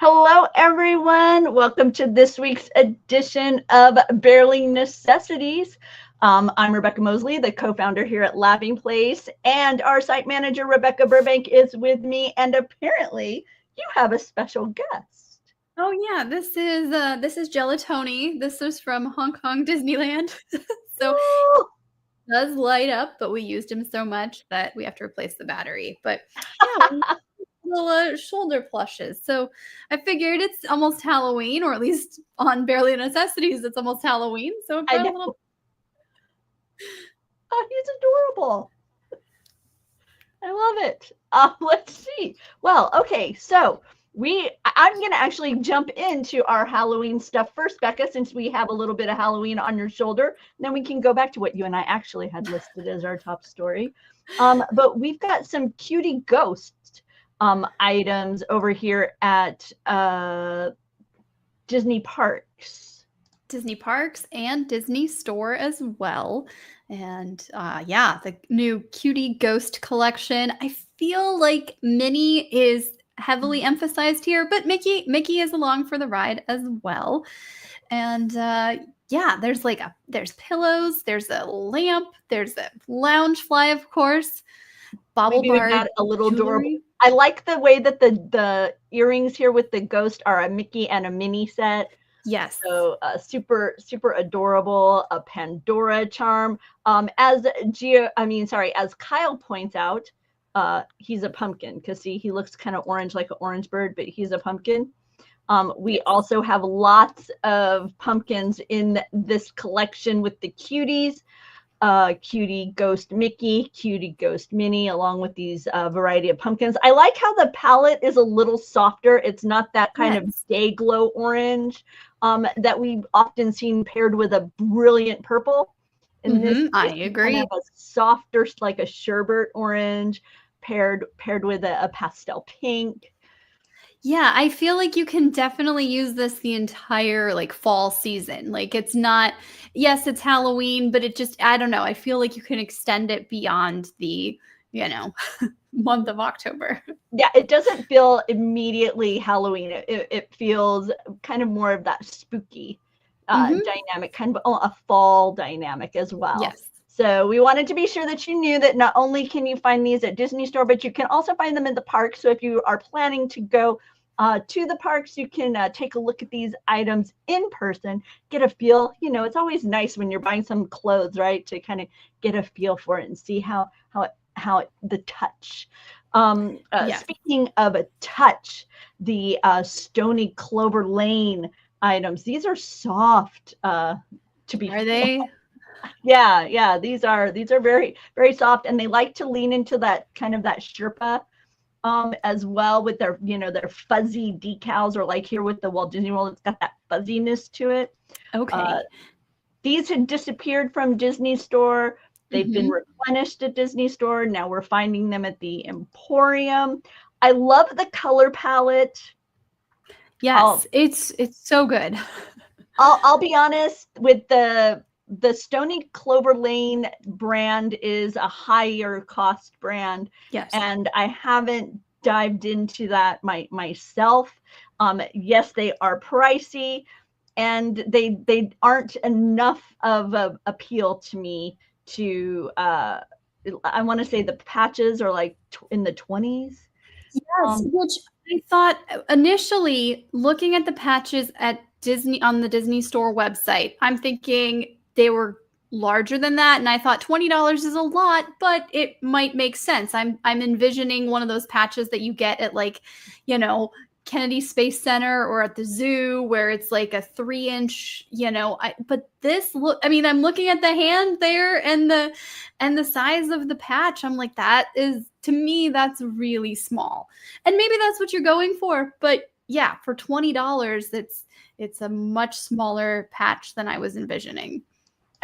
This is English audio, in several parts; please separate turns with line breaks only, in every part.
Hello, everyone. Welcome to this week's edition of Barely Necessities. I'm Rebecca Mosley, the co-founder here at Laughing Place, and our site manager, Rebecca Burbank, is with me. And apparently, you have a special guest.
Oh yeah, this is Gelatoni. This is from Hong Kong Disneyland. So
Woo!
it does light up, but we used him so much that we have to replace the battery. But yeah, we little shoulder plushes. So I figured it's almost Halloween, or at least on Barely Necessities, it's almost Halloween. So I've got a little.
Oh, he's adorable. I love it. Let's see. Well, okay, so I'm going to actually jump into our Halloween stuff first, Becca, since we have a little bit of Halloween on your shoulder. And then we can go back to what you and I actually had listed as our top story. But we've got some Cutie ghost items over here at Disney Parks.
Disney Parks and Disney Store as well. And yeah, the new Cutie Ghost collection. I feel like Minnie is heavily emphasized here, but Mickey is along for the ride as well. And yeah, there's pillows, there's a lamp, there's a lounge fly, of course. Bobble bar,
got a little adorable. I like the way that the earrings here with the ghost are a Mickey and a Minnie set.
Yes.
So super adorable, a Pandora charm. As Kyle points out, he's a pumpkin because see, he looks kind of orange like an orange bird, but he's a pumpkin. We also have lots of pumpkins in this collection with the cuties. Cutie Ghost Mickey, Cutie Ghost Minnie, along with these variety of pumpkins. I like how the palette is a little softer. It's not that kind of day glow orange that we've often seen paired with a brilliant purple.
In this, I agree.
Kind of a softer, like a sherbet orange, paired with a pastel pink.
Yeah, I feel like you can definitely use this the entire like fall season. Like it's not, yes, it's Halloween, but it just, I don't know. I feel like you can extend it beyond the, month of October.
Yeah, it doesn't feel immediately Halloween. It feels kind of more of that spooky dynamic, kind of a fall dynamic as well.
Yes.
So we wanted to be sure that you knew that not only can you find these at Disney Store, but you can also find them in the park. So if you are planning to go to the parks, you can take a look at these items in person, get a feel. It's always nice when you're buying some clothes, right? To kind of get a feel for it and see how the touch. Speaking of a touch, the Stoney Clover Lane items, these are soft. Are
they?
Yeah. These are very, very soft, and they like to lean into that kind of that Sherpa as well with their fuzzy decals, or like here with the Walt Disney World, it's got that fuzziness to it.
Okay.
These had disappeared from Disney Store. They've been replenished at Disney Store. Now we're finding them at the Emporium. I love the color palette.
Yes, it's so good.
I'll be honest, with the Stoney Clover Lane brand is a higher cost brand.
Yes.
And I haven't dived into that myself. Yes, they are pricey, and they aren't enough of a appeal to me to I want to say the patches are like in the 20s.
Yes, which I thought initially, looking at the patches at Disney on the Disney Store website, I'm thinking they were larger than that, and I thought $20 is a lot, but it might make sense. I'm envisioning one of those patches that you get at like, Kennedy Space Center or at the zoo, where it's like a 3-inch, but this I'm looking at the hand there and the size of the patch. I'm like, that is, to me, that's really small. And maybe that's what you're going for, but yeah, for $20, it's a much smaller patch than I was envisioning.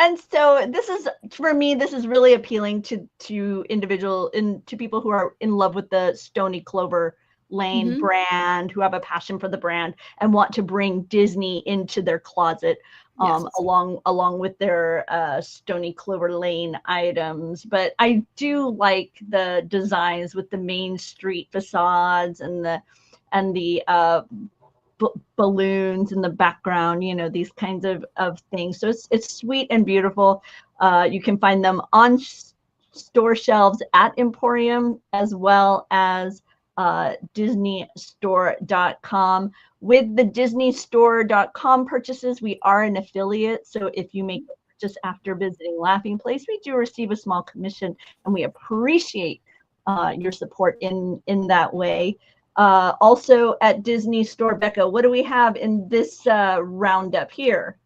And so this is, for me, this is really appealing to people who are in love with the Stoney Clover Lane brand, who have a passion for the brand and want to bring Disney into their closet, along with their Stoney Clover Lane items. But I do like the designs with the Main Street facades and the balloons in the background, you know, these kinds of things. So it's sweet and beautiful. You can find them on store shelves at Emporium as well as DisneyStore.com. With the DisneyStore.com purchases, we are an affiliate. So if you make a purchase after visiting Laughing Place, we do receive a small commission, and we appreciate your support in that way. Also at Disney Store, Becca, what do we have in this roundup here?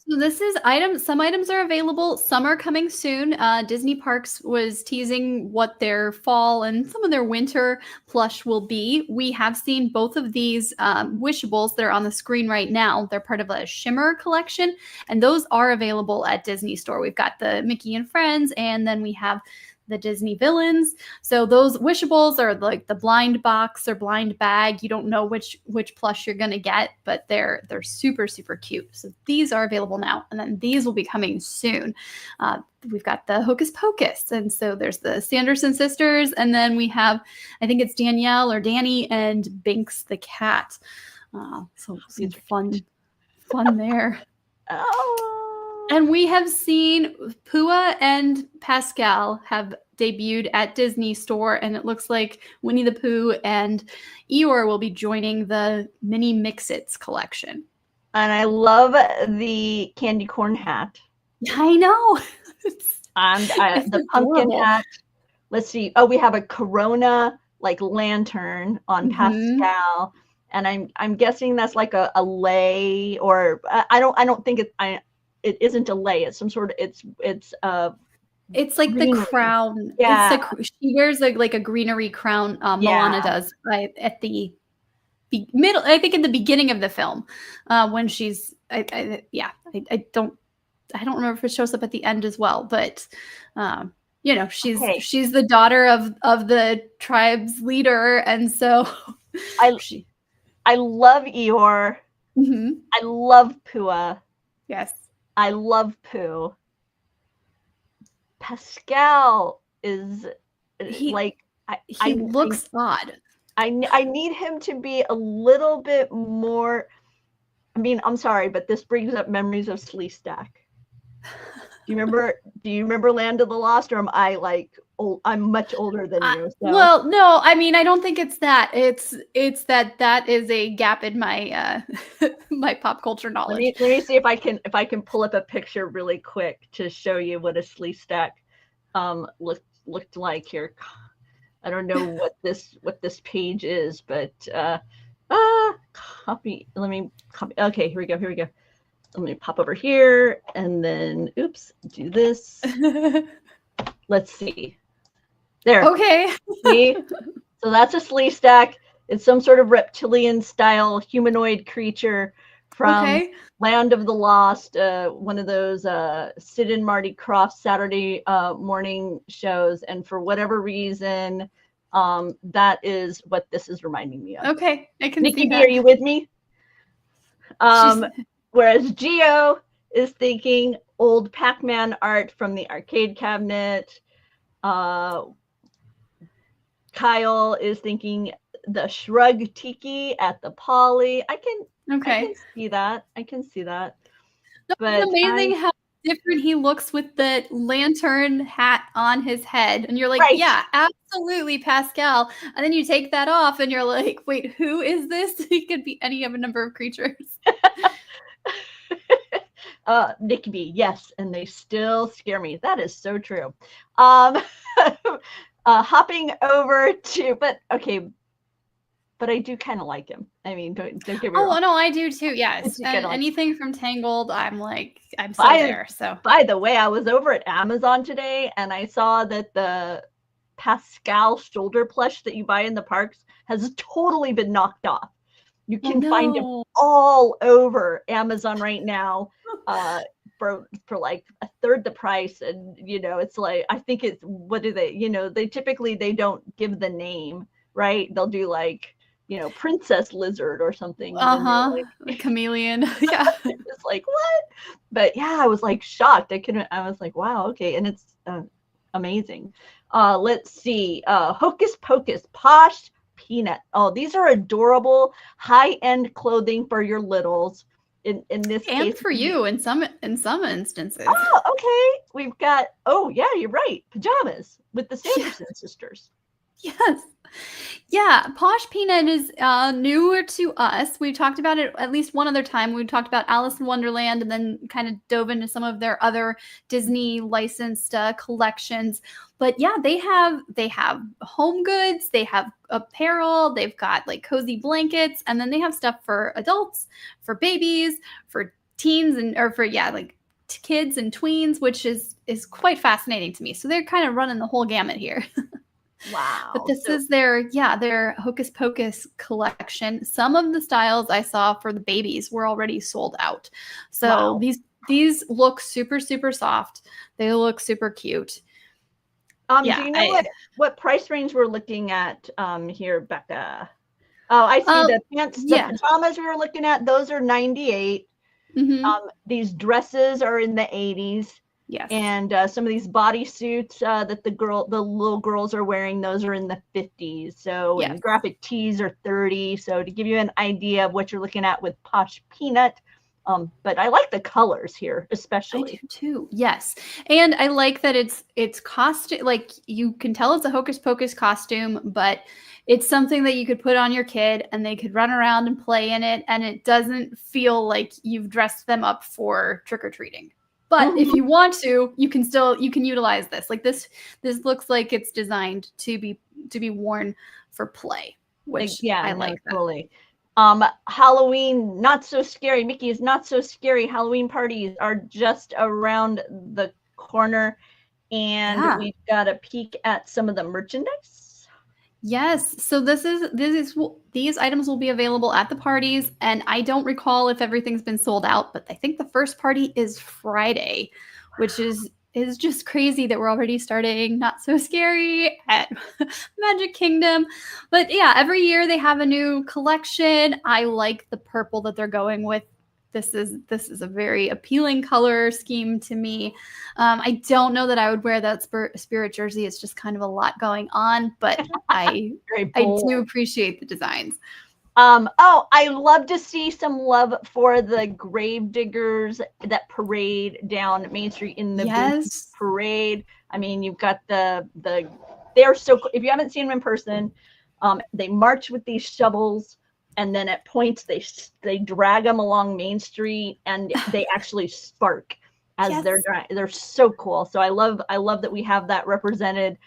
So this is items. Some items are available. Some are coming soon. Disney Parks was teasing what their fall and some of their winter plush will be. We have seen both of these wishables that are on the screen right now. They're part of a Shimmer collection, and those are available at Disney Store. We've got the Mickey and Friends, and then we have the Disney villains. So those wishables are like the blind box or blind bag. You don't know which plush you're gonna get, but they're super, super cute. So these are available now, and then these will be coming soon. We've got the Hocus Pocus, and so there's the Sanderson sisters, and then we have, I think it's Danielle or Danny and Binks the cat. So some fun there.
Oh.
And we have seen Pua and Pascal have debuted at Disney Store, and it looks like Winnie the Pooh and Eeyore will be joining the Mini Mix-Its collection.
And I love the candy corn hat.
I know.
And the pumpkin hat. Let's see. Oh, we have a Corona like lantern on Pascal, and I'm guessing that's like a lei, or I don't think it isn't a lei. It's some sort of it's
like greenery. The crown.
Yeah,
she wears like a greenery crown. Moana does at the middle. I think in the beginning of the film, when she's I don't remember if it shows up at the end as well, but you know, she's the daughter of the tribe's leader, and so
I love Eeyore. I love Pua.
Yes.
I love Pooh. Pascal is
he looks odd.
I need him to be a little bit more. I mean, I'm sorry, but this brings up memories of Sleestack. Do you remember Land of the Lost, or am I like old? I'm much older than you. So.
Well, no, I mean, I don't think it's that. It's that is a gap in my my pop culture knowledge.
Let me see if I can pull up a picture really quick to show you what a Sleestack looked like here. I don't know what this page is, but copy. Let me copy. Okay, here we go. Let me pop over here, and then do this. Let's see. There.
Okay.
See? So that's a Sleestack. It's some sort of reptilian style humanoid creature from Land of the Lost, one of those Sid and Marty Krofft Saturday morning shows. And for whatever reason, that is what this is reminding me of.
Okay, I can
Nikki,
see that.
are you with me? Whereas Gio is thinking old Pac-Man art from the arcade cabinet. Kyle is thinking the Shrug Tiki at the Poly. I can see that.
But it's amazing how different he looks with the lantern hat on his head. And you're like, yeah, absolutely, Pascal. And then you take that off and you're like, wait, who is this? He could be any of a number of creatures.
Nick B, yes, and they still scare me. That is so true. Hopping over to, but I do kind of like him. I mean, don't get me wrong.
Oh no, I do too. Yes, and anything from Tangled, I'm so there. So
by the way, I was over at Amazon today, and I saw that the Pascal shoulder plush that you buy in the parks has totally been knocked off. You can find him all over Amazon right now for like a third the price. And, you know, it's like, I think it's, what do they, you know, they don't give the name, right? They'll do like, you know, Princess Lizard or something.
Like, a chameleon. Yeah.
It's like, what? But yeah, I was like shocked. I was like, wow, okay. And it's amazing. Let's see. Hocus Pocus, Posh Peanut. Oh, these are adorable high-end clothing for your littles. In this
And
case,
for you in some instances.
oh, okay. We've got, oh yeah, you're right. Pajamas with the Sanderson sisters.
Yes. Yeah, Posh Peanut is newer to us. We talked about it at least one other time. We talked about Alice in Wonderland and then kind of dove into some of their other Disney licensed collections. But yeah, they have home goods, they have apparel, they've got like cozy blankets, and then they have stuff for adults, for babies, for teens, and or for like kids and tweens, which is quite fascinating to me. So they're kind of running the whole gamut here.
Wow.
But this is their Hocus Pocus collection. Some of the styles I saw for the babies were already sold out. So
wow.
these look super, super soft. They look super cute.
Do you know what price range we're looking at here, Becca? Oh, I see the pants, the pajamas we were looking at. Those are $98.
Mm-hmm.
These dresses are in the $80s.
Yes.
And some of these bodysuits that the little girls are wearing, those are in the $50s. So and graphic tees are $30. So to give you an idea of what you're looking at with Posh Peanut. But I like the colors here, especially.
I do too. Yes. And I like that it's costume, like you can tell it's a Hocus Pocus costume, but it's something that you could put on your kid and they could run around and play in it. And it doesn't feel like you've dressed them up for trick-or-treating. But if you want to, you can utilize this. Like this looks like it's designed to be worn for play, which I like.
Totally. Halloween, not so scary. Mickey's Not So Scary Halloween parties are just around the corner, and we've got a peek at some of the merchandise.
Yes. So these items will be available at the parties, and I don't recall if everything's been sold out, but I think the first party is Friday, which is just crazy that we're already starting Not So Scary at Magic Kingdom. But yeah, every year they have a new collection. I like the purple that they're going with. This is a very appealing color scheme to me. I don't know that I would wear that spirit jersey. It's just kind of a lot going on, but I do appreciate the designs.
I love to see some love for the grave diggers that parade down Main Street in the parade. I mean, you've got they're so cool. If you haven't seen them in person, they march with these shovels. And then at points they drag them along Main Street, and they actually spark as they're so cool. So I love that we have that represented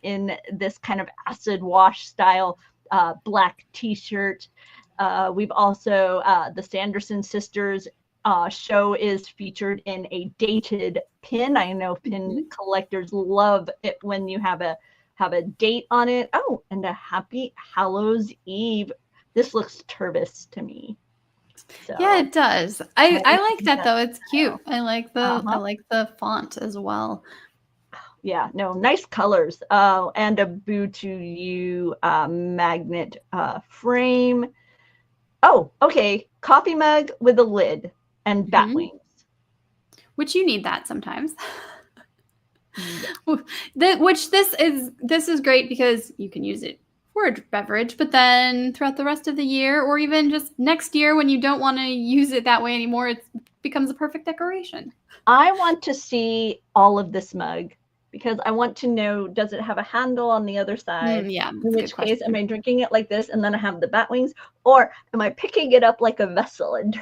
in this kind of acid wash style black T-shirt. We've also the Sanderson sisters show is featured in a dated pin. I know pin collectors love it when you have a date on it. Oh, and a Happy Hallows Eve. This looks Turbis to me. So,
yeah, it does. I like that though. It's cute. I like the font as well.
Yeah, no, nice colors. And a Boo to You magnet frame. Oh, okay. Coffee mug with a lid and bat wings.
Which you need that sometimes. This is great because you can use it for a beverage, but then throughout the rest of the year, or even just next year when you don't want to use it that way anymore, it becomes a perfect decoration.
I want to see all of this mug because I want to know, does it have a handle on the other side? In which case, am I drinking it like this and then I have the bat wings, or am I picking it up like a vessel and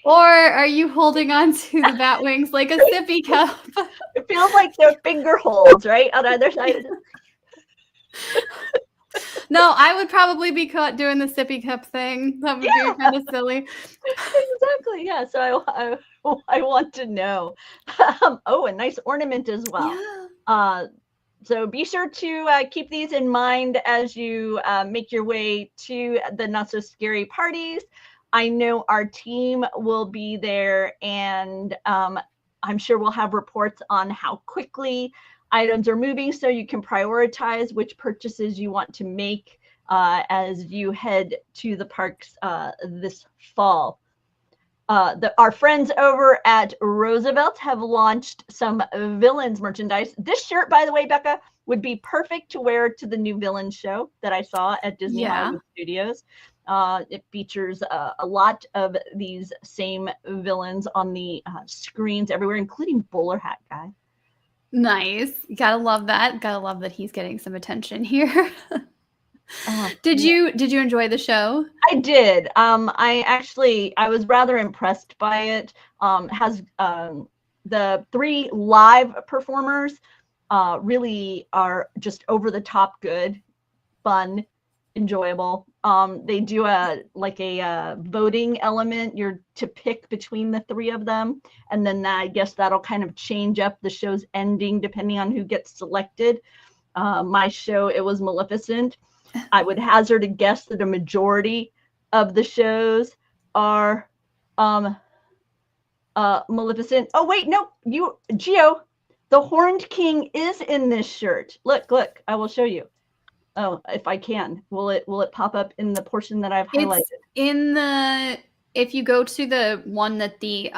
or are you holding on to the bat wings like a sippy cup?
It feels like they're finger holds, right, on either side.
No, I would probably be caught doing the sippy cup thing. That would be kind of silly.
Exactly. Yeah. So I want to know. Oh, a nice ornament as well. Yeah. So be sure to keep these in mind as you make your way to the Not So Scary parties. I know our team will be there, and I'm sure we'll have reports on how quickly items are moving, so you can prioritize which purchases you want to make as you head to the parks this fall. Our friends over at Roosevelt have launched some Villains merchandise. This shirt, by the way, Becca, would be perfect to wear to the new villain show that I saw at Disney Hollywood Studios. It features a lot of these same villains on the screens everywhere, including Bowler Hat Guy.
Nice. Gotta love that. Gotta love that he's getting some attention here. Did you enjoy the show?
I did. I was rather impressed by it. Has the 3 live performers really are just over the top good, fun, enjoyable. They do a voting element. You're to pick between the 3 of them, and then I guess that'll kind of change up the show's ending depending on who gets selected. My show, it was Maleficent. I would hazard a guess that a majority of the shows are Maleficent. Oh wait, no, Gio, the Horned King is in this shirt. Look, I will show you. Oh, if I can, will it pop up in the portion that I've highlighted?
It's if you go to the one that the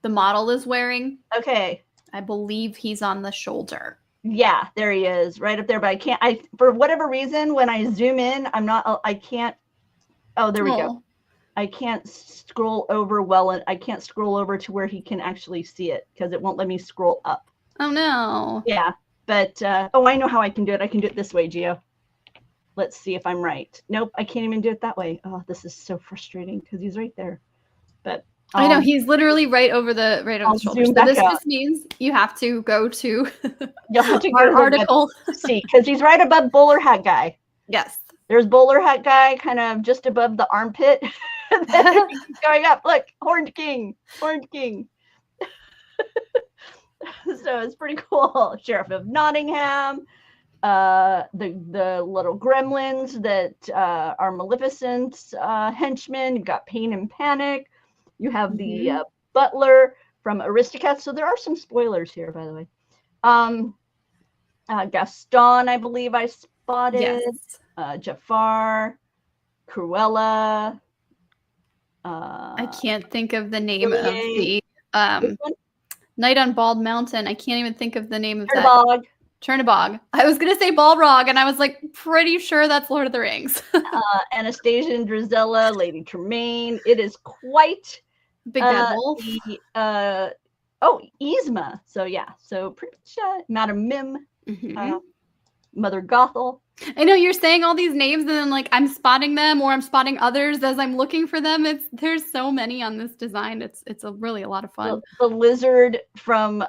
model is wearing.
Okay.
I believe he's on the shoulder.
Yeah, there he is, right up there. But for whatever reason, when I zoom in, I can't. Oh, there we go. I can't scroll over I can't scroll over to where he can actually see it because it won't let me scroll up.
Oh no.
Yeah, but I know how I can do it. I can do it this way, Gio. Let's see if I'm right. Nope, I can't even do it that way. Oh, this is so frustrating because he's right there. But
I know he's literally right over the shoulder. So this just means you have to go to our article.
See, because he's right above Bowler Hat Guy.
Yes.
There's Bowler Hat Guy kind of just above the armpit. And then he's going up. Look, Horned King. Horned King. So it's pretty cool. Sheriff of Nottingham. The little gremlins that are Maleficent's henchmen. You've got Pain and Panic. You have the butler from Aristocats. So there are some spoilers here, by the way. Gaston, I believe I spotted.
Yes.
Jafar, Cruella.
I can't think of the name of the Night on Bald Mountain. I can't even think of the name of that. Chernabog. I was going to say Balrog, and I was like, pretty sure that's Lord of the Rings.
Anastasia and Drizella, Lady Tremaine. It is quite
Big Bad Wolf.
Yzma. So yeah, so pretty much Madam Mim, Mother Gothel.
I know you're saying all these names, and then like I'm spotting them, or I'm spotting others as I'm looking for them. There's so many on this design. It's really a lot of fun.
The lizard from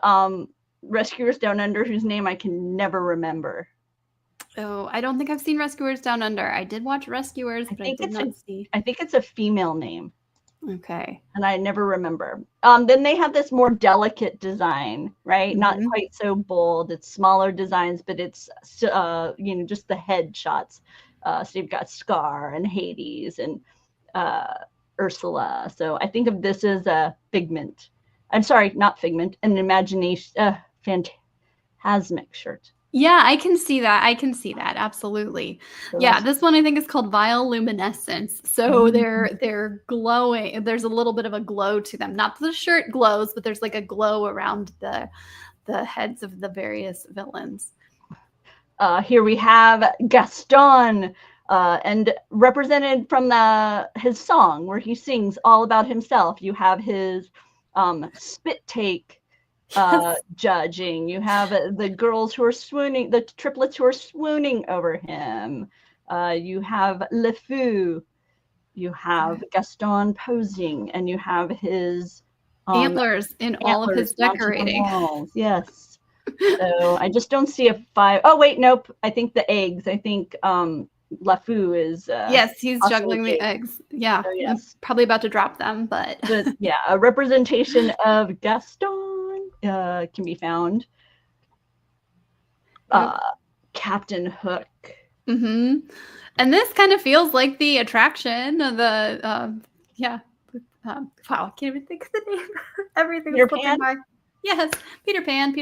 Rescuers Down Under, whose name I can never remember.
Oh, I don't think I've seen Rescuers Down Under. I did watch Rescuers, but I did not see.
I think it's a female name.
Okay.
And I never remember. Then they have this more delicate design, right? Not quite so bold. It's smaller designs, but it's just the head shots. So you've got Scar and Hades and Ursula. So I think of this as a Figment. I'm sorry, not Figment, an Imagination, Phantasmic shirt.
Yeah, I can see that. Absolutely. So yeah, this one I think is called Bioluminescence. So they're glowing. There's a little bit of a glow to them. Not that the shirt glows, but there's like a glow around the heads of the various villains.
Here we have Gaston, and represented from his song where he sings all about himself. You have his spit take judging. You have the girls who are swooning, the triplets who are swooning over him. You have Le Fou. You have Gaston posing, and you have his
antlers in all of his decorating.
Yes. So I just don't see a 5. Oh wait, nope. I think the eggs. I think Le Fou is.
Yes, he's juggling the eggs. Yeah, so, yes. He's probably about to drop them, but
a representation of Gaston can be found. Captain Hook.
And this kind of feels like the attraction of the wow, I can't even think of the name. Everything's slipping by. Yes, Peter Pan.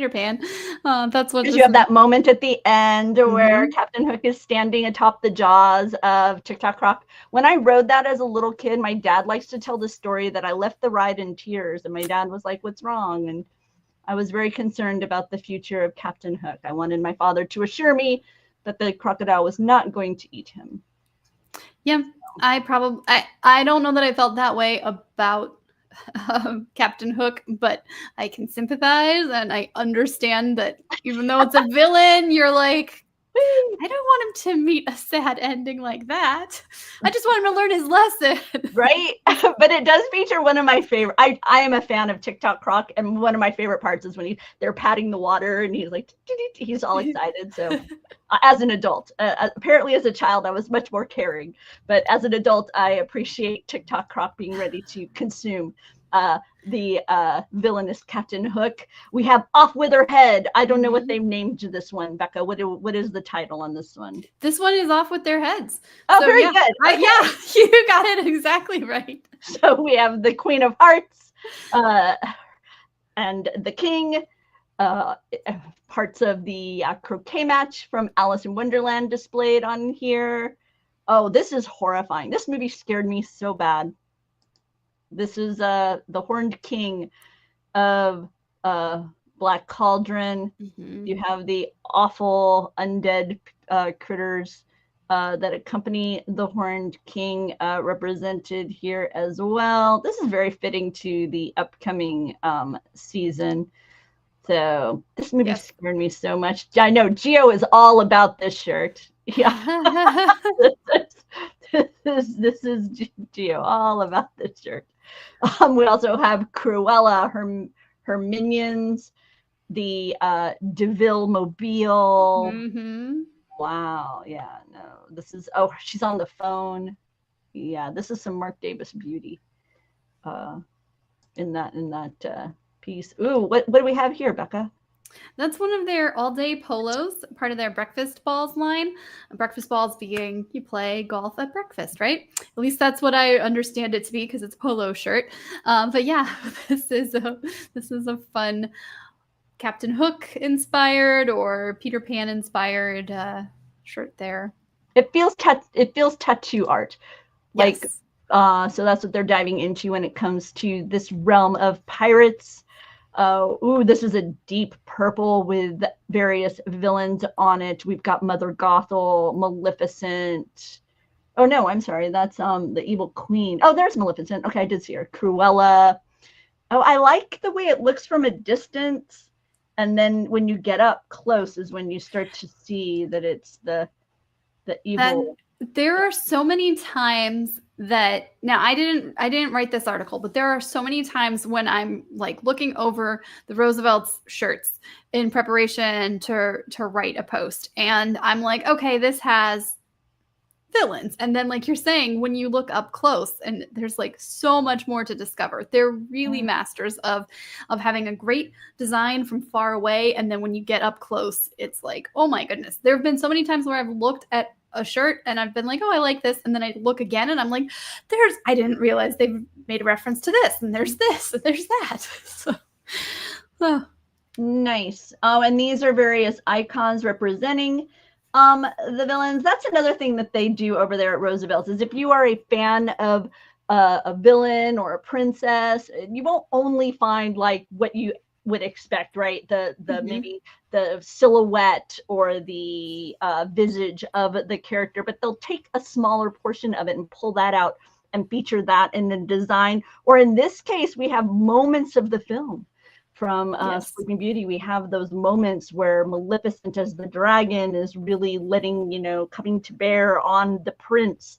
That's what.
Because you have that moment at the end where Captain Hook is standing atop the jaws of Tick-Tock Croc. When I rode that as a little kid, my dad likes to tell the story that I left the ride in tears, and my dad was like, "What's wrong?" And I was very concerned about the future of Captain Hook. I wanted my father to assure me that the crocodile was not going to eat him.
Yeah, I don't know that I felt that way about Captain Hook, but I can sympathize and I understand that even though it's a villain, you're like, I don't want him to meet a sad ending like that. I just want him to learn his lesson.
Right? But it does feature one of my favorite. I am a fan of TikTok Croc, and one of my favorite parts is when they're patting the water and he's like, he's all excited. So as an adult, apparently as a child, I was much more caring. But as an adult, I appreciate TikTok Croc being ready to consume the villainous Captain Hook. We have Off with Her Head. I don't know what they've named this one, Becca. What is the title on this one?
This one is Off with Their Heads.
Oh, so, very good.
Okay. Yeah, you got it exactly right.
So we have the Queen of Hearts and the King, parts of the croquet match from Alice in Wonderland displayed on here. Oh, this is horrifying. This movie scared me so bad. This is the Horned King of Black Cauldron. You have the awful undead critters that accompany the Horned King represented here as well. This is very fitting to the upcoming season. So this movie scared me so much. I know Gio is all about this shirt. Yeah. this is Gio, all about this shirt. We also have Cruella, her minions, the DeVille Mobile. Wow, yeah, no, this is, oh, she's on the phone. Yeah, this is some Mark Davis beauty in that piece. Ooh, what do we have here, Becca?
That's one of their all-day polos, part of their breakfast balls line. Breakfast balls being you play golf at breakfast, right? At least that's what I understand it to be because it's a polo shirt. But yeah, this is a fun Captain Hook inspired or Peter Pan inspired shirt there.
It feels tattoo art, like so that's what they're diving into when it comes to this realm of pirates. Ooh, this is a deep purple with various villains on it. We've got Mother Gothel, Maleficent. Oh no, I'm sorry. That's the Evil Queen. Oh, there's Maleficent. Okay, I did see her. Cruella. Oh, I like the way it looks from a distance, and then when you get up close is when you start to see that it's the evil.
And there are so many times that now I didn't write this article, but there are so many times when I'm like looking over the Roosevelt's shirts in preparation to write a post, and I'm like, okay, this has villains, and then like you're saying, when you look up close, and there's like so much more to discover. They're really masters of having a great design from far away, and then when you get up close, it's like, oh my goodness. There have been so many times where I've looked at a shirt and I've been like, oh, I like this. And then I look again and I'm like, I didn't realize they've made a reference to this. And there's this, and there's that.
Nice. Oh, and these are various icons representing the villains. That's another thing that they do over there at Roosevelt's is if you are a fan of a villain or a princess, you won't only find like what you would expect, right? The maybe the silhouette or the visage of the character, but they'll take a smaller portion of it and pull that out and feature that in the design. Or in this case, we have moments of the film from Sleeping Beauty. We have those moments where Maleficent as the dragon is really coming to bear on the prince.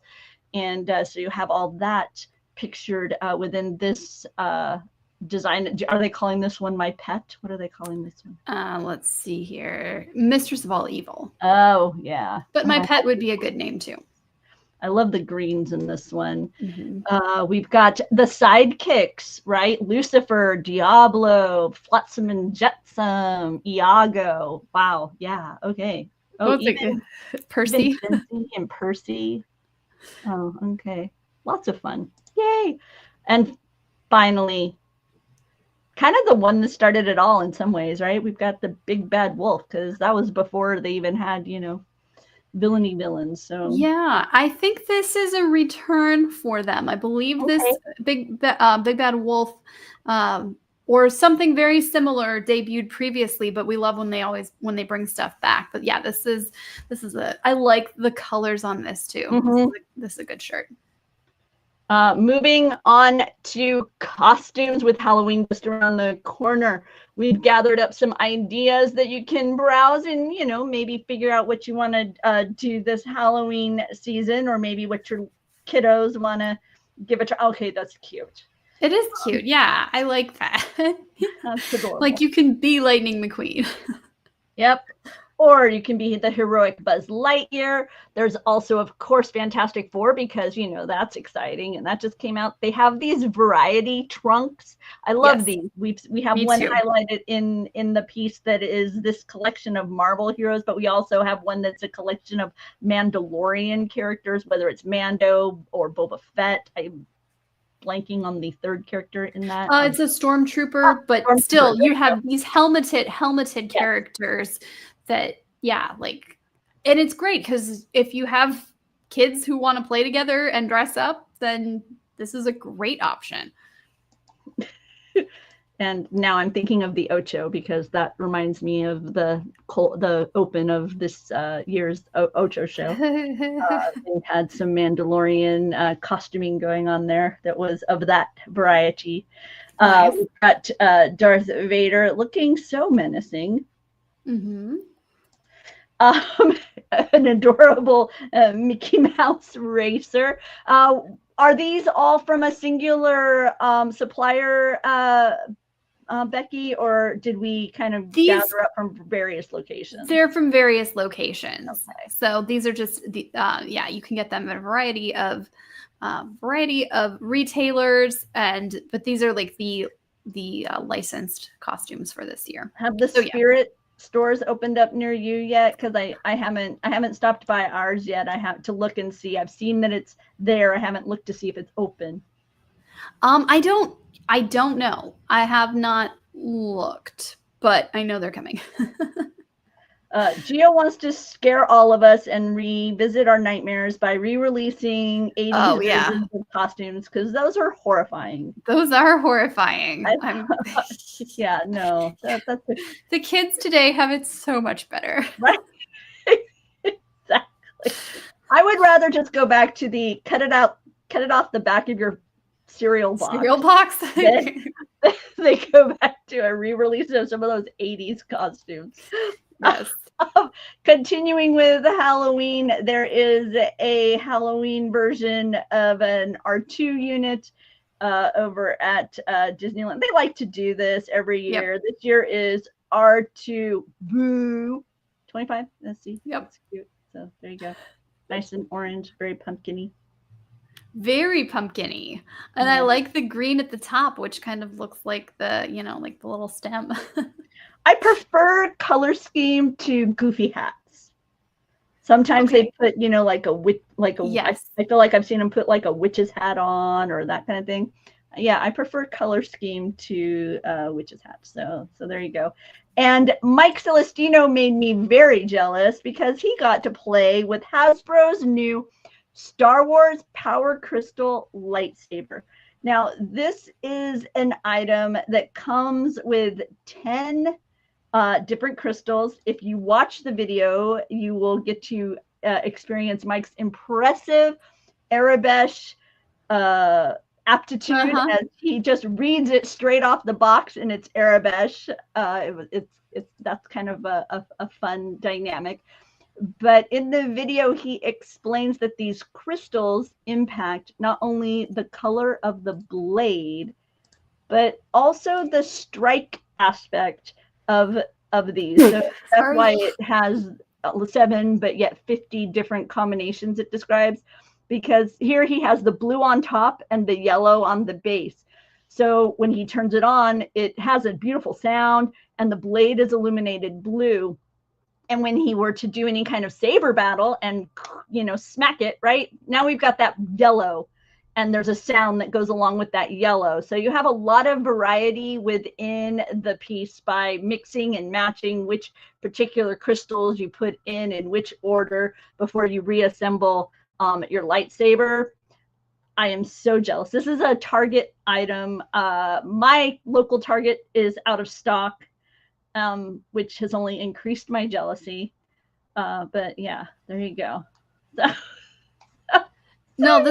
And so you have all that pictured within this design. Are they calling this one My Pet? What are they calling this one?
Let's see here. Mistress of All Evil.
Oh, yeah.
But My Pet would be a good name too.
I love the greens in this one. We've got the sidekicks, right? Lucifer, Diablo, Flotsam and Jetsam, Iago. Wow. Yeah. Okay. Oh, even
Percy.
And Percy. Oh, okay. Lots of fun. Yay. And finally, kind of the one that started it all in some ways, right? We've got the big bad wolf, because that was before they even had, villainy villains. So
yeah, I think this is a return for them. I believe this big bad wolf or something very similar debuted previously, but we love when they bring stuff back. But yeah, this is I like the colors on this too.
Mm-hmm.
This is a good shirt.
Moving on to costumes with Halloween just around the corner. We've gathered up some ideas that you can browse and, you know, maybe figure out what you want to do this Halloween season, or maybe what your kiddos want to give a try. Okay, that's cute.
It is cute. Yeah, I like that.
That's adorable.
Like you can be Lightning McQueen.
Yep. Or you can be the heroic Buzz Lightyear. There's also, of course, Fantastic Four, because, you know, that's exciting. And that just came out. They have these variety trunks. I love these. We have one highlighted in the piece that is this collection of Marvel heroes, but we also have one that's a collection of Mandalorian characters, whether it's Mando or Boba Fett. I'm blanking on the third character in that.
It's a stormtrooper, but still, you have these helmeted characters that, like, and it's great because if you have kids who want to play together and dress up, then this is a great option.
And now I'm thinking of the Ocho, because that reminds me of the open of this year's Ocho show. They had some Mandalorian costuming going on there that was of that variety.
Nice.
We've got Darth Vader looking so menacing.
Mm-hmm.
An adorable Mickey Mouse racer. Are these all from a singular supplier, Becky, or did we kind of gather up from various locations?
They're from various locations. Okay. So these are just the you can get them at a variety of retailers, but these are like the licensed costumes for this year.
Have the Spirit stores opened up near you yet? Because I haven't stopped by ours yet. I have to look and see. I've seen that it's there. I haven't looked to see if it's open. I don't know. I have not looked, but I know they're coming. Gio wants to scare all of us and revisit our nightmares by re-releasing 80s versions of costumes, because those are horrifying.
Those are horrifying.
Yeah, no.
The kids today have it so much better.
Right? Exactly. I would rather just go back to the cut it off the back of your cereal box. They go back to a re-release of some of those 80s costumes.
Yes.
Continuing with Halloween, there is a Halloween version of an R2 unit over at Disneyland. They like to do this every year. Yep. This year is R2 Boo 25. Let's see.
Yep.
That's cute. So there you go. Nice and orange, very pumpkin-y.
Very pumpkin-y. And I like the green at the top, which kind of looks like the little stem.
I prefer color scheme to goofy hats. Sometimes they put, yes. I feel like I've seen them put like a witch's hat on or that kind of thing. Yeah, I prefer color scheme to witch's hats. So there you go. And Mike Celestino made me very jealous because he got to play with Hasbro's new Star Wars Power Crystal lightsaber. Now, this is an item that comes with 10 different crystals. If you watch the video, you will get to experience Mike's impressive Arabesh aptitude as he just reads it straight off the box in its Arabesh. That's kind of a fun dynamic. But in the video, he explains that these crystals impact not only the color of the blade, but also the strike aspect of these. So that's why it has 7, but yet 50 different combinations it describes. Because here he has the blue on top and the yellow on the base. So when he turns it on, it has a beautiful sound, and the blade is illuminated blue. And when he were to do any kind of saber battle and, smack it, right? Now we've got that yellow, and there's a sound that goes along with that yellow. So you have a lot of variety within the piece by mixing and matching which particular crystals you put in which order before you reassemble your lightsaber. I am so jealous. This is a Target item. My local Target is out of stock, which has only increased my jealousy. But yeah, there you go.
No,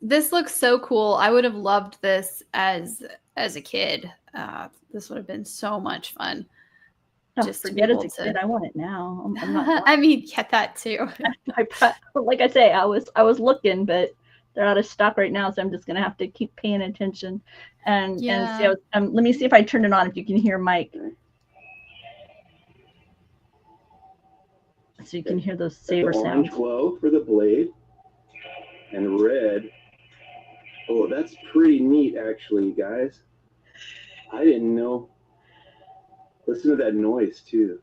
this looks so cool. I would have loved this as a kid. This would have been so much fun.
Just forget as a kid. I want it now. I'm not.
I mean, get that too.
Like I say, I was looking, but they're out of stock right now, so I'm just gonna have to keep paying attention and see. Let me see if I turn it on. If you can hear Mike, so you can hear those saber sounds.
Orange glow for the blade, and red. Oh, that's pretty neat, actually, guys. I didn't know. Listen to that noise too.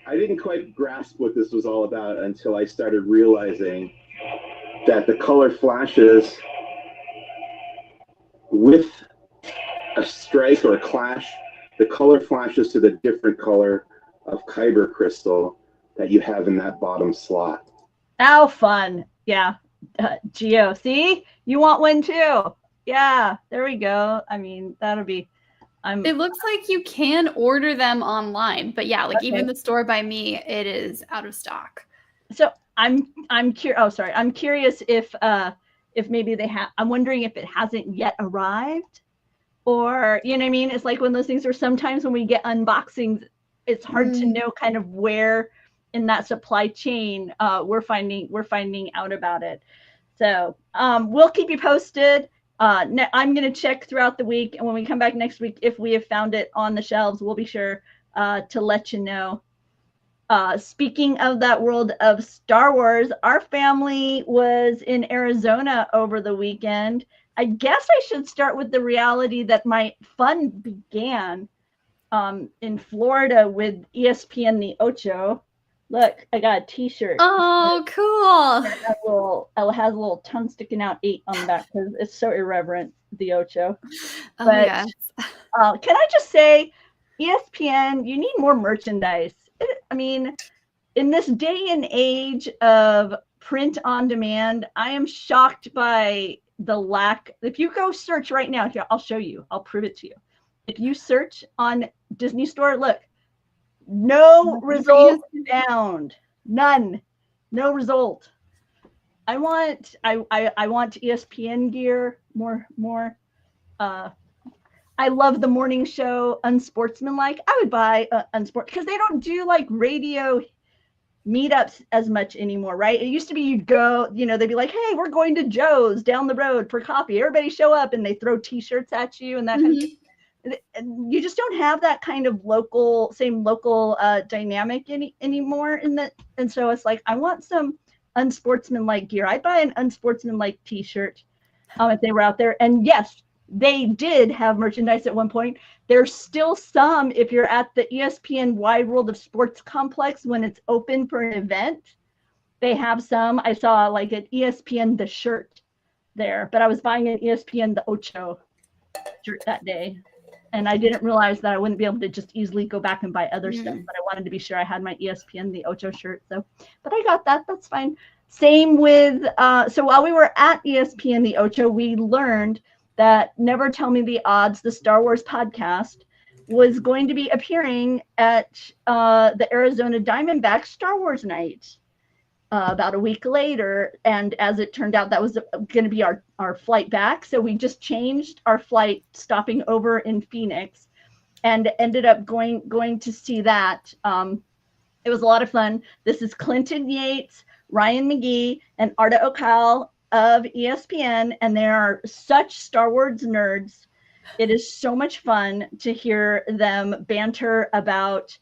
I didn't quite grasp what this was all about until I started realizing that the color flashes with a strike or a clash, the color flashes to the different color of kyber crystal that you have in that bottom slot.
How fun. Yeah. Geo, see? You want one too. Yeah, there we go. I mean, that'll be
it looks like you can order them online, but yeah, like even the store by me, it is out of stock.
So I'm curious. Oh, sorry. I'm curious if maybe they have. I'm wondering if it hasn't yet arrived, or you know what I mean. It's like one of those things where sometimes when we get unboxings, it's hard to know kind of where in that supply chain we're finding out about it. So we'll keep you posted. I'm going to check throughout the week, and when we come back next week, if we have found it on the shelves, we'll be sure to let you know. Speaking of that world of Star Wars, our family was in Arizona over the weekend. I guess I should start with the reality that my fun began in Florida with ESPN the Ocho. Look, I got a t-shirt.
Oh, cool.
It has a little tongue sticking out 8 on the back because it's so irreverent, the Ocho.
Oh,
but,
yes.
Can I just say, ESPN, you need more merchandise. I mean, in this day and age of print on demand, I am shocked by the lack. If you go search right now, I'll show you. I'll prove it to you. If you search on Disney Store, look. No result found. None. No result. I want ESPN gear more. I love the morning show Unsportsmanlike. I would buy Unsport because they don't do like radio meetups as much anymore, right? It used to be you'd go, they'd be like, hey, we're going to Joe's down the road for coffee. Everybody show up, and they throw t-shirts at you and that kind of thing. You just don't have that kind of local dynamic anymore and so it's like I want some unsportsmanlike gear. I'd buy an unsportsmanlike t-shirt if they were out there. And yes, they did have merchandise at one point. There's still some if you're at the ESPN Wide World of Sports complex when it's open for an event. They have some. I saw like an ESPN the shirt there, but I was buying an ESPN the Ocho shirt that day. And I didn't realize that I wouldn't be able to just easily go back and buy other stuff, but I wanted to be sure I had my ESPN the Ocho shirt. So, but I got that. That's fine. Same with, so while we were at ESPN the Ocho, we learned that Never Tell Me the Odds, the Star Wars podcast, was going to be appearing at the Arizona Diamondbacks Star Wars night about a week later. And as it turned out, that was going to be our flight back. So we just changed our flight, stopping over in Phoenix, and ended up going to see that. It was a lot of fun. This is Clinton Yates, Ryan McGee, and Arda Okal of ESPN, and they are such Star Wars nerds. It is so much fun to hear them banter about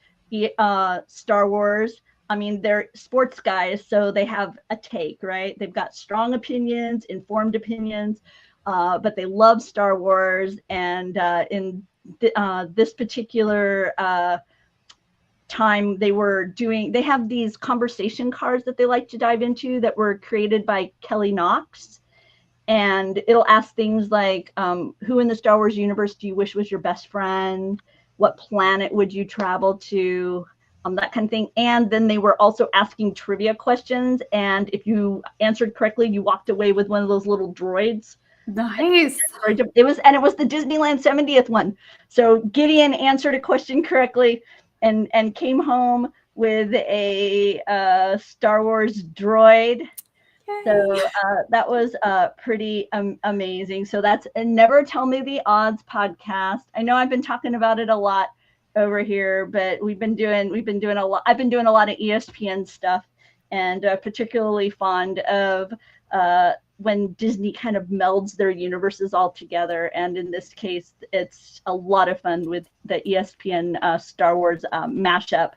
Star Wars. I mean, they're sports guys, so they have a take, right? They've got strong opinions, informed opinions, but they love Star Wars. And in this particular time, they have these conversation cards that they like to dive into that were created by Kelly Knox. And it'll ask things like, who in the Star Wars universe do you wish was your best friend? What planet would you travel to? that kind of thing. And then they were also asking trivia questions. And if you answered correctly, you walked away with one of those little droids.
Nice.
It was the Disneyland 70th one. So Gideon answered a question correctly and came home with a Star Wars droid.
Yay.
So that was pretty amazing. So that's a Never Tell Me the Odds podcast. I know I've been talking about it a lot over here, but we've been doing a lot. I've been doing a lot of ESPN stuff, and particularly fond of when Disney kind of melds their universes all together. And in this case, it's a lot of fun with the ESPN Star Wars mashup.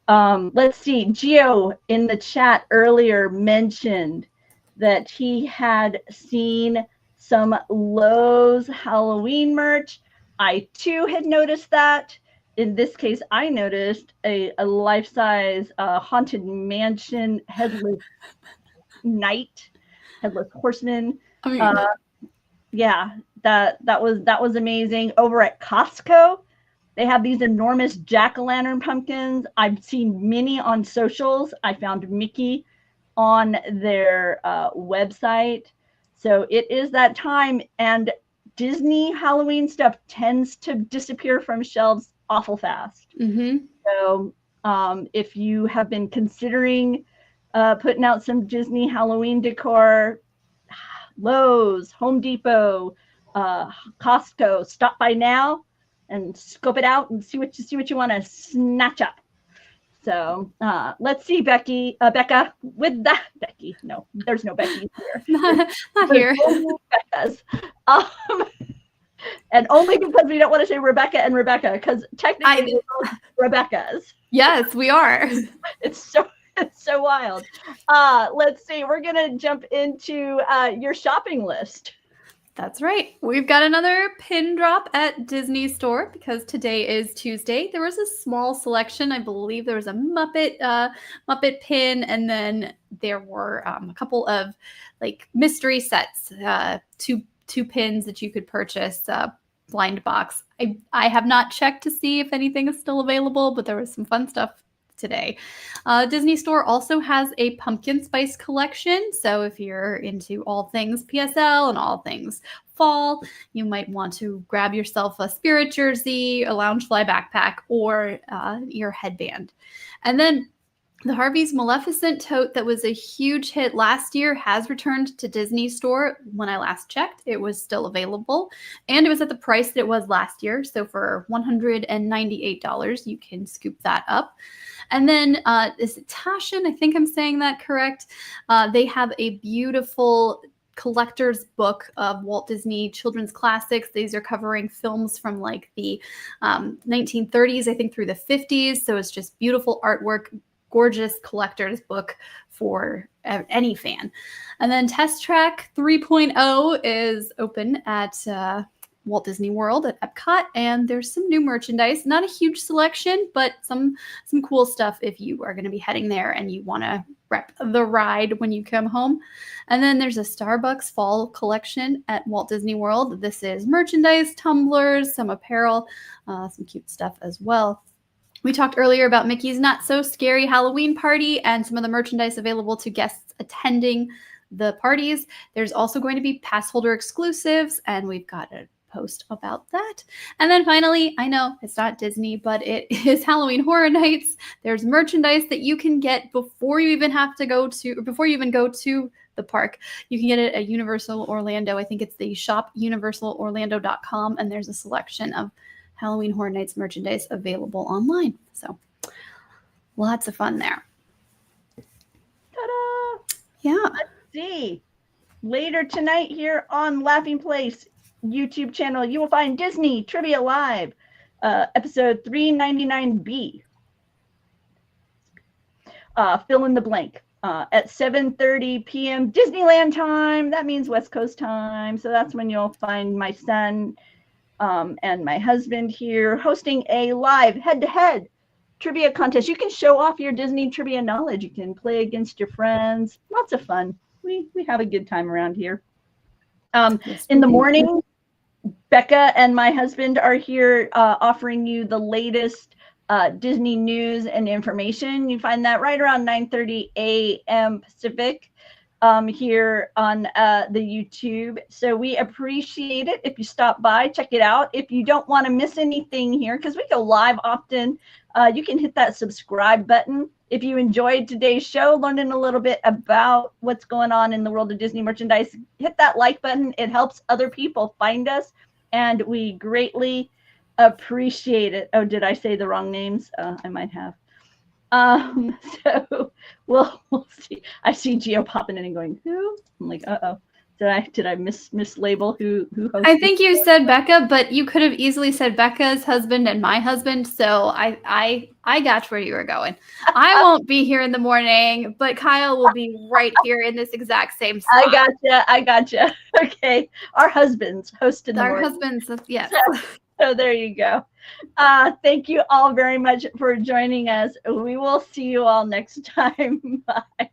Let's see. Gio in the chat earlier mentioned that he had seen some Lowe's Halloween merch. I too had noticed that. In this case, I noticed a life-size Haunted Mansion headless knight, headless horseman. Yeah, that was amazing. Over at Costco, they have these enormous jack-o'-lantern pumpkins. I've seen many on socials. I found Mickey on their website. So it is that time, and Disney Halloween stuff tends to disappear from shelves awful fast.
Mm-hmm.
So if you have been considering putting out some Disney Halloween decor, Lowe's, Home Depot, Costco, stop by now and scope it out and see what you want to snatch up. So let's see, Becca, with that, Becky. No, there's no Becky here.
Not here.
Becca's. And only because we don't want to say Rebecca and Rebecca, because technically we're both Rebecca's.
Yes, we are.
It's so wild. Let's see. We're gonna jump into your shopping list.
That's right. We've got another pin drop at Disney Store because today is Tuesday. There was a small selection. I believe there was a Muppet pin, and then there were a couple of like mystery sets, two pins that you could purchase, blind box. I have not checked to see if anything is still available, but there was some fun stuff today. Disney Store also has a pumpkin spice collection. So if you're into all things PSL and all things fall, you might want to grab yourself a Spirit jersey, a Loungefly backpack, or your headband. And then the Harvey's Maleficent tote that was a huge hit last year has returned to Disney Store. When I last checked, it was still available, and it was at the price that it was last year. So for $198, you can scoop that up. And then is it Taschen? I think I'm saying that correct. They have a beautiful collector's book of Walt Disney children's classics. These are covering films from like the 1930s, I think, through the 50s. So it's just beautiful artwork, gorgeous collector's book for any fan. And then Test Track 3.0 is open at Walt Disney World at Epcot, and there's some new merchandise. Not a huge selection, but some cool stuff if you are going to be heading there and you want to rep the ride when you come home. And then there's a Starbucks fall collection at Walt Disney World. This is merchandise, tumblers, some apparel, some cute stuff as well. We talked earlier about Mickey's Not So Scary Halloween Party and some of the merchandise available to guests attending the parties. There's also going to be pass holder exclusives, and we've got a post about that. And then finally, I know it's not Disney, but it is Halloween Horror Nights. There's merchandise that you can get before you even go to the park. You can get it at Universal Orlando. I think it's the shopuniversalorlando.com, and there's a selection of Halloween Horror Nights merchandise available online. So lots of fun there.
Ta-da!
Yeah.
Let's see. Later tonight here on Laughing Place YouTube channel, you will find Disney Trivia Live, episode 399B. Fill in the blank. At 7:30 p.m. Disneyland time. That means West Coast time. So that's when you'll find my son and my husband here hosting a live head-to-head trivia contest. You can show off your Disney trivia knowledge. You can play against your friends. Lots of fun. We have a good time around here. In the morning, Becca and my husband are here offering you the latest Disney news and information. You find that right around 9:30 a.m. Pacific here on the YouTube. So we appreciate it if you stop by, check it out. If you don't want to miss anything here, because we go live often, you can hit that subscribe button. If you enjoyed today's show, learning a little bit about what's going on in the world of Disney merchandise, hit that like button. It helps other people find us, and we greatly appreciate it. Oh, did I say the wrong names? I might have. So we'll see. I see Gio popping in and going, who? I'm like, uh-oh. Did I mislabel who hosted?
I think you said Becca, but you could have easily said Becca's husband and my husband. So I got where you were going. I won't be here in the morning, but Kyle will be right here in this exact same spot.
I gotcha. Okay. Our husbands hosted
Our husbands, yes.
So there you go. Thank you all very much for joining us. We will see you all next time. Bye.